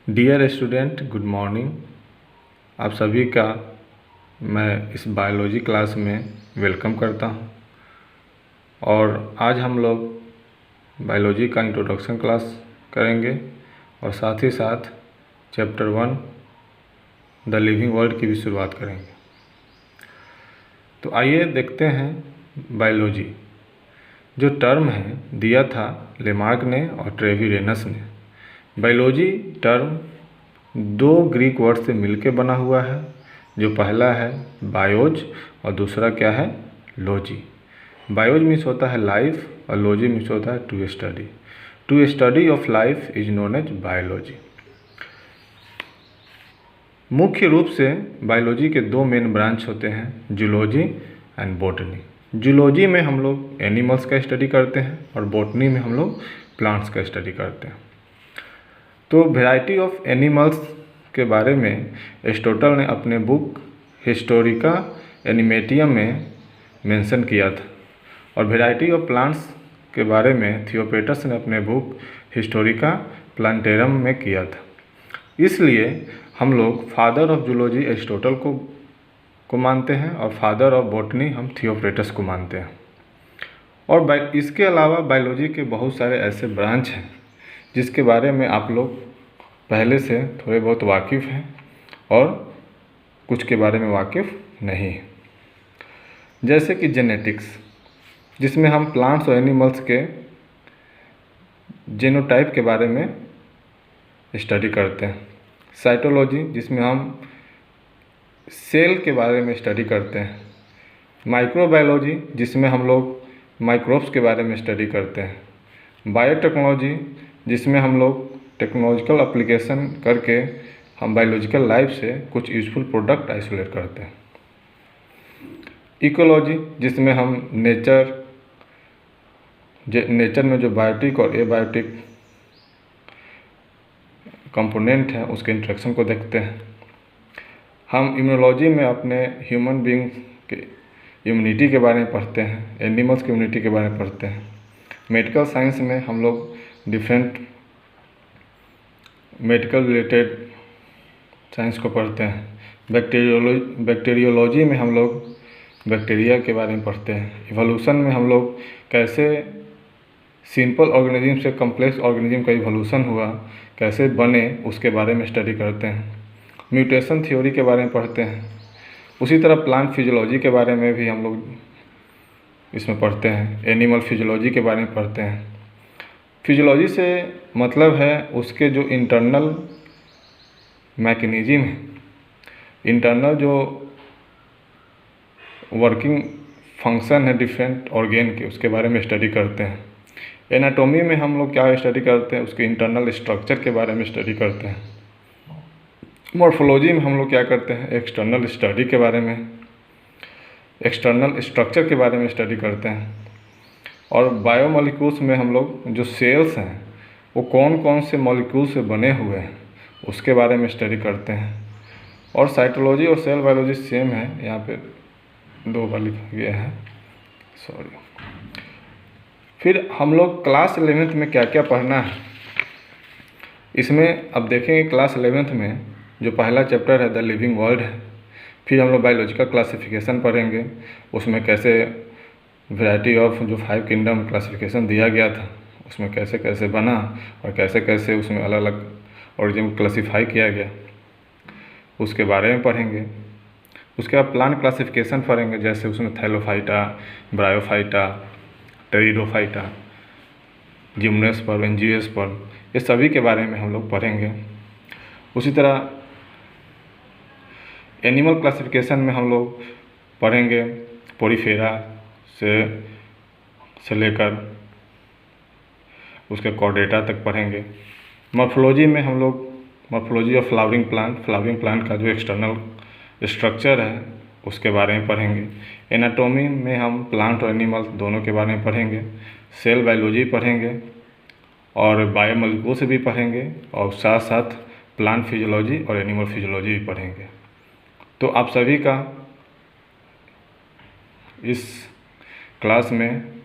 Dear student, good morning. आप सभी का मैं इस बायोलॉजी क्लास में वेलकम करता हूं। और आज हम लोग बायोलॉजी का इंट्रोडक्शन क्लास करेंगे और साथ ही साथ चैप्टर 1 द लिविंग वर्ल्ड की भी शुरुआत करेंगे। तो आइए देखते हैं बायोलॉजी। जो टर्म है दिया था लेमार्क ने और ट्रेविरेनस ने। बायोलॉजी टर्म दो ग्रीक वर्ड से मिलकर बना हुआ है। जो पहला है बायोज और दूसरा क्या है, लॉजी। बायोज मीन्स होता है लाइफ और लॉजी मीन्स होता है to study. To study of life is known as biology. मुख्य रूप से बायोलॉजी के दो मेन ब्रांच होते हैं, जूलॉजी एंड बॉटनी। जूलॉजी में हम लोग एनिमल्स का स्टडी करते हैं और बॉटनी में हम लोग प्लांट्स का स्टडी करते हैं। तो वैरायटी ऑफ एनिमल्स के बारे में एरिस्टोटल ने अपने बुक हिस्टोरिका एनिमेटियम में मेंशन किया था और वैरायटी ऑफ प्लांट्स के बारे में थियोपेटस ने अपने बुक हिस्टोरिका प्लांटेरम में किया था। इसलिए हम लोग फादर ऑफ जूलॉजी एरिस्टोटल को मानते हैं और फादर ऑफ बॉटनी हम थियोपेटस को मानते हैं। और इसके अलावा बायोलॉजी के बहुत सारे ऐसे ब्रांच हैं जिसके बारे में आप लोग पहले से थोड़े बहुत वाकिफ़ हैं और कुछ के बारे में वाकिफ़ नहीं हैं। जैसे कि जेनेटिक्स, जिसमें हम प्लांट्स और एनिमल्स के जीनोटाइप के बारे में स्टडी करते हैं। साइटोलॉजी, जिसमें हम सेल के बारे में स्टडी करते हैं। माइक्रोबायोलॉजी, जिसमें हम लोग माइक्रोब्स के बारे में स्टडी करते हैं। बायोटेक्नोलॉजी, जिसमें हम लोग टेक्नोलॉजिकल एप्लीकेशन करके हम बायोलॉजिकल लाइफ से कुछ यूजफुल प्रोडक्ट आइसोलेट करते हैं। इकोलॉजी, जिसमें हम नेचर में जो बायोटिक और एबायोटिक कंपोनेंट हैं उसके इंट्रैक्शन को देखते हैं। हम इम्यूनोलॉजी में अपने ह्यूमन बीइंग के इम्यूनिटी के बारे में पढ़ते हैं, एनिमल्स की इम्यूनिटी के बारे में पढ़ते हैं। मेडिकल साइंस में हम लोग डिफरेंट मेडिकल रिलेटेड साइंस को पढ़ते हैं। बैक्टीरियोलॉजी में हम लोग बैक्टीरिया के बारे में पढ़ते हैं। इवोल्यूशन में हम लोग कैसे सिंपल ऑर्गेनिज्म से कॉम्प्लेक्स ऑर्गेनिज्म का इवोल्यूशन हुआ, कैसे बने, उसके बारे में स्टडी करते हैं। म्यूटेशन थ्योरी के बारे में पढ़ते हैं। उसी तरह प्लांट फिजियोलॉजी के बारे में भी हम लोग इसमें पढ़ते हैं। एनिमल फिजियोलॉजी के बारे में पढ़ते हैं। फिजियोलॉजी से मतलब है उसके जो इंटरनल मैकेनिज्म है, इंटरनल जो वर्किंग फंक्शन है डिफरेंट ऑर्गेन के, उसके बारे में स्टडी करते हैं। एनाटॉमी में हम लोग क्या स्टडी करते हैं, उसके इंटरनल स्ट्रक्चर के बारे में स्टडी करते हैं। मॉर्फोलॉजी में हम लोग क्या करते हैं, एक्सटर्नल स्टडी के बारे में, एक्सटर्नल स्ट्रक्चर के बारे में स्टडी करते हैं। और बायोमोलिक्यूल्स में हम लोग जो सेल्स हैं वो कौन कौन से मॉलिक्यूल से बने हुए हैं उसके बारे में स्टडी करते हैं। और साइटोलॉजी और सेल बायोलॉजी सेम है, यहाँ पे दो बार लिखा गया है, सॉरी। फिर हम लोग क्लास 11th में क्या क्या पढ़ना है इसमें अब देखेंगे। क्लास 11th में जो पहला चैप्टर है द लिविंग वर्ल्ड है। फिर हम लोग बायोलॉजिकल क्लासिफिकेशन पढ़ेंगे, उसमें कैसे वैरायटी ऑफ जो 5 किंगडम क्लासिफिकेशन दिया गया था उसमें कैसे कैसे बना और कैसे कैसे उसमें अलग अलग ऑर्गेनिज्म क्लासीफाई किया गया, उसके बारे में पढ़ेंगे। उसके बाद प्लांट क्लासिफिकेशन पढ़ेंगे, जैसे उसमें Thallophyta, bryophyta, pteridophyta, gymnosperm, angiosperm, ये सभी के बारे में हम लोग पढ़ेंगे। उसी तरह एनिमल क्लासिफिकेशन में हम लोग पढ़ेंगे पोरीफेरा से लेकर उसके कॉर्डेटा तक पढ़ेंगे। मॉर्फोलॉजी में हम लोग मॉर्फोलॉजी ऑफ फ्लावरिंग प्लांट का जो एक्सटर्नल स्ट्रक्चर है उसके बारे में पढ़ेंगे। एनाटॉमी में हम प्लांट और एनिमल दोनों के बारे में पढ़ेंगे। सेल बायोलॉजी पढ़ेंगे और बायोमोलिक्यूल से भी पढ़ेंगे और साथ साथ प्लांट फिजियोलॉजी और एनिमल फिजियोलॉजी भी पढ़ेंगे। तो आप सभी का इस क्लास में